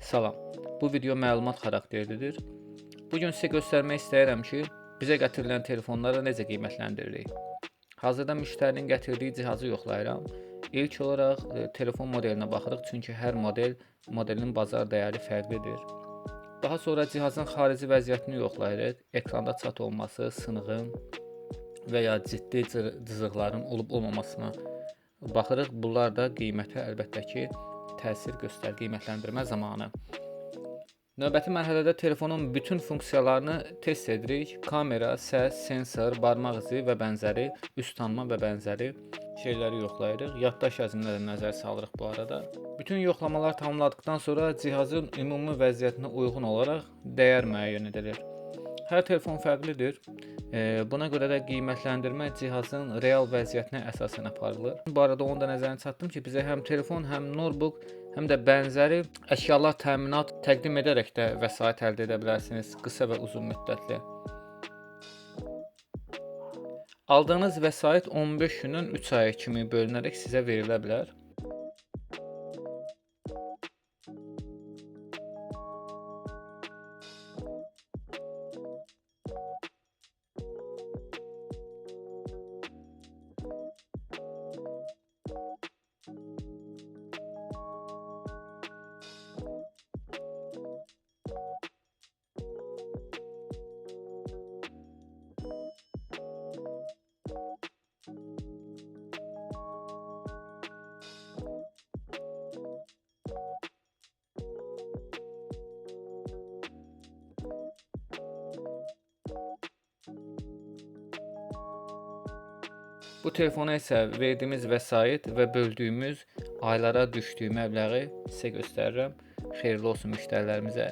Salam. Bu video məlumat xarakterlidir. Bu gün sizə göstərmək istəyirəm ki, bizə gətirilən telefonları necə qiymətləndiririk. Hazırda müştərinin gətirdiyi cihazı yoxlayıram. İlk olaraq telefon modelinə baxırıq, çünki hər modelin bazar dəyəri fərqlidir. Daha sonra cihazın xarici vəziyyətini yoxlayırıq. Ekranda çat olması, sınığın və ya ciddi cızıqların olub-olmamasına baxırıq. Bunlar da qiymətə əlbəttə ki, təsir göstərir qiymətləndirmə zamanı. Növbəti mərhələdə telefonun bütün funksiyalarını test edirik. Kamera, səs, sensor, barmaq izi və bənzəri, üz tanıma və bənzəri şeyləri yoxlayırıq. Yaddaş həcminə də nəzər salırıq bu arada. Bütün yoxlamalar tamamladıqdan sonra cihazın ümumi vəziyyətinə uyğun olaraq dəyər müəyyən edilir. Hər telefon fərqlidir. Buna görə də qiymətləndirmə cihazın real vəziyyətinə əsasən aparılır. Bu arada onu da nəzərinə çatdım ki, bizə həm telefon, həm notebook, həm də bənzəri əşyalar təminat təqdim edərək də vəsait əldə edə bilərsiniz, qısa və uzun müddətli. Aldığınız vəsait 15 günün 3 ayı kimi bölünərək sizə verilə bilər. Bu telefona isə verdiyimiz vəsait və böldüyümüz aylara düşdüyü məbləği sizə göstərirəm. Xeyirli olsun müştərilərimizə.